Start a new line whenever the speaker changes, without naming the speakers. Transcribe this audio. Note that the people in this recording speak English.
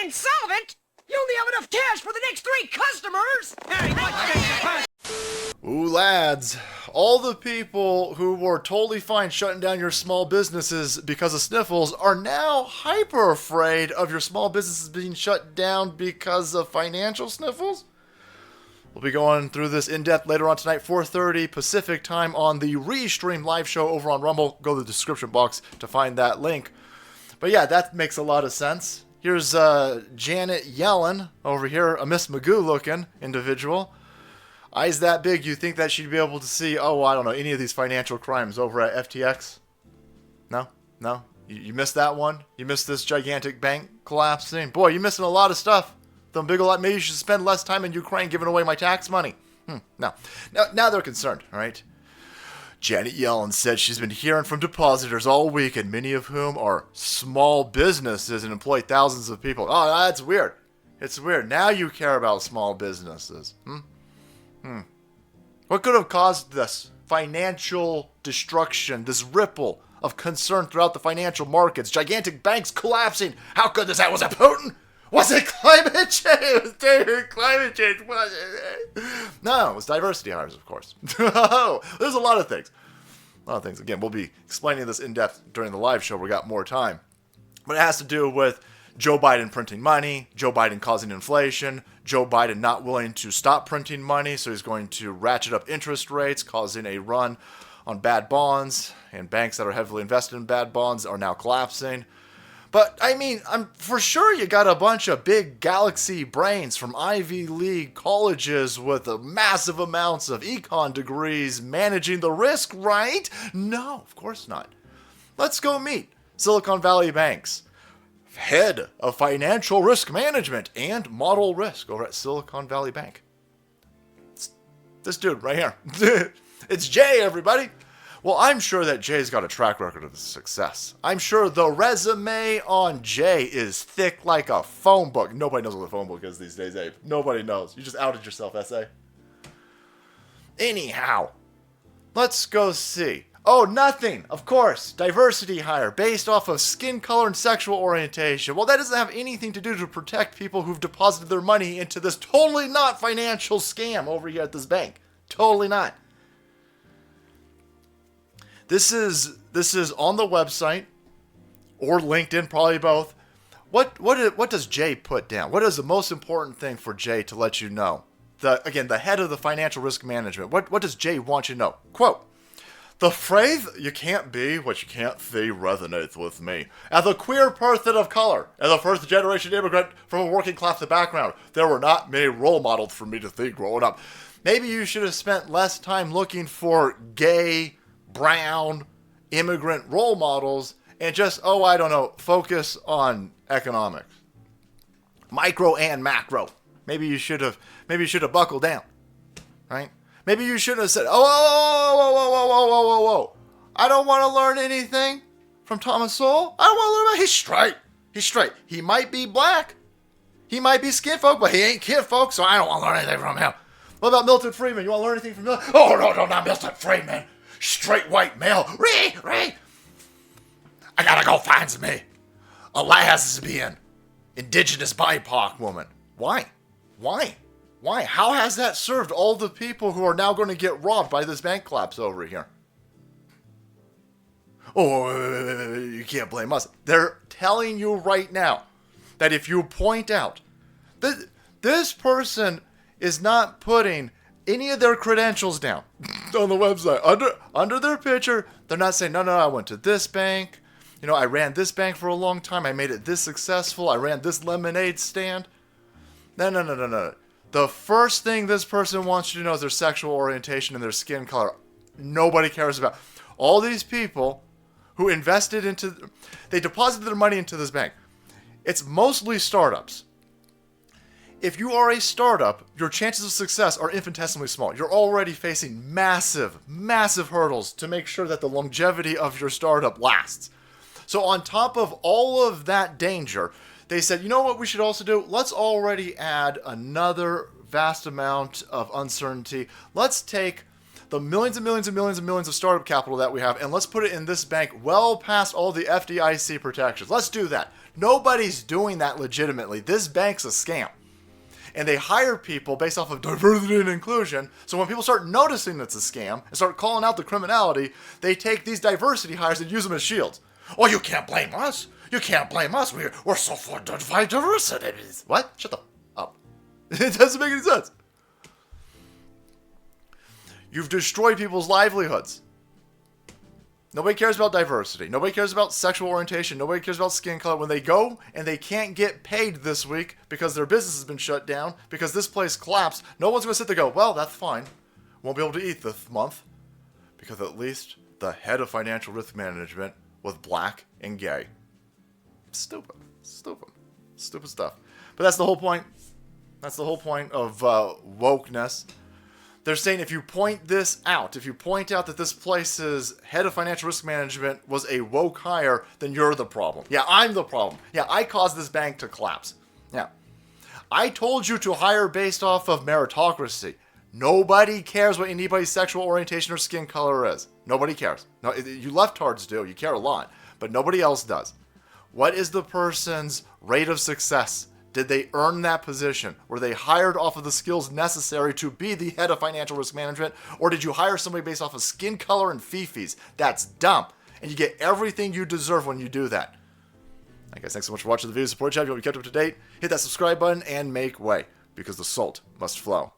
insolvent? You only have enough cash for the next 3 customers!
Ooh, lads. All the people who were totally fine shutting down your small businesses because of sniffles are now hyper afraid of your small businesses being shut down because of financial sniffles? We'll be going through this in depth later on tonight, 4:30 Pacific time on the Restream live show over on Rumble. Go to the description box to find that link. But yeah, that makes a lot of sense. Here's Janet Yellen over here, a Miss Magoo looking individual. Eyes that big, you think that she'd be able to see, I don't know, any of these financial crimes over at FTX? No? You missed that one? You missed this gigantic bank collapsing? Boy, you're missing a lot of stuff. Maybe you should spend less time in Ukraine giving away my tax money. No. Now they're concerned, all right? Janet Yellen said she's been hearing from depositors all week, and many of whom are small businesses and employ thousands of people. Oh, that's weird. It's weird. Now you care about small businesses. What could have caused this financial destruction, this ripple of concern throughout the financial markets? Gigantic banks collapsing. How could this happen? Was it Putin? Was it climate change? It was climate change. No, it was diversity hires, of course. There's a lot of things. Again, we'll be explaining this in depth during the live show. We got more time. But it has to do with Joe Biden printing money, Joe Biden causing inflation, Joe Biden not willing to stop printing money, so he's going to ratchet up interest rates, causing a run on bad bonds, and banks that are heavily invested in bad bonds are now collapsing. But, I'm for sure you got a bunch of big galaxy brains from Ivy League colleges with massive amounts of econ degrees managing the risk, right? No, of course not. Let's go meet Silicon Valley Bank's head of financial risk management and model risk over at Silicon Valley Bank. It's this dude right here. It's Jay, everybody. Well, I'm sure that Jay's got a track record of success. I'm sure the resume on Jay is thick like a phone book. Nobody knows what a phone book is these days, Abe. Nobody knows. You just outed yourself, SA. Anyhow, let's go see. Oh, nothing. Of course. Diversity hire based off of skin color and sexual orientation. Well, that doesn't have anything to do to protect people who've deposited their money into this totally not financial scam over here at this bank. Totally not. This is on the website or LinkedIn, probably both. What does Jay put down? What is the most important thing for Jay to let you know? The head of the financial risk management. What does Jay want you to know? Quote, "The phrase, 'you can't be what you can't see,' resonates with me. As a queer person of color, as a first-generation immigrant from a working-class background, there were not many role models for me to see growing up. Maybe you should have spent less time looking for gay, brown, immigrant role models and just, focus on economics. Micro and macro. Maybe you should have buckled down, right? Maybe you should have said, whoa. I don't want to learn anything from Thomas Sowell. I don't want to learn about, he's straight. He might be black. He might be skin folk, but he ain't kid folk, so I don't want to learn anything from him. What about Milton Friedman? You want to learn anything from Milton? Oh, no, not Milton Friedman. Straight white male. Ray. I gotta go find me a lesbian, indigenous BIPOC woman. Why? How has that served all the people who are now going to get robbed by this bank collapse over here? Oh, you can't blame us. They're telling you right now that if you point out that this person is not putting any of their credentials down on the website under their picture, they're not saying, no, I went to this bank. I ran this bank for a long time. I made it this successful. I ran this lemonade stand. No. The first thing this person wants you to know is their sexual orientation and their skin color. Nobody cares about. All these people who they deposited their money into this bank. It's mostly startups. If you are a startup, your chances of success are infinitesimally small. You're already facing massive hurdles to make sure that the longevity of your startup lasts. So on top of all of that danger, they said, you know what we should also do? Let's already add another vast amount of uncertainty. Let's take the millions and millions and millions and millions of startup capital that we have, and let's put it in this bank well past all the FDIC protections. Let's do that. Nobody's doing that legitimately. This bank's a scam. And they hire people based off of diversity and inclusion. So when people start noticing it's a scam and start calling out the criminality, they take these diversity hires and use them as shields. Oh, you can't blame us. You can't blame us. We're so for diversity. What? Shut the up. It doesn't make any sense. You've destroyed people's livelihoods. Nobody cares about diversity. Nobody cares about sexual orientation. Nobody cares about skin color. When they go and they can't get paid this week because their business has been shut down, because this place collapsed, no one's going to sit there and go, well, that's fine. Won't be able to eat this month. Because at least the head of financial risk management was black and gay. Stupid. Stupid. Stupid stuff. But that's the whole point. That's the whole point of wokeness. They're saying if you point this out, if you point out that this place's head of financial risk management was a woke hire, then you're the problem. Yeah, I'm the problem. Yeah, I caused this bank to collapse. Yeah. I told you to hire based off of meritocracy. Nobody cares what anybody's sexual orientation or skin color is. Nobody cares. No, you leftards do. You care a lot. But nobody else does. What is the person's rate of success? Did they earn that position? Were they hired off of the skills necessary to be the head of financial risk management? Or did you hire somebody based off of skin color and fee-fees? That's dumb. And you get everything you deserve when you do that. Hey guys, thanks so much for watching the video. Support the channel if you want to be kept up to date. Hit that subscribe button and make way, because the salt must flow.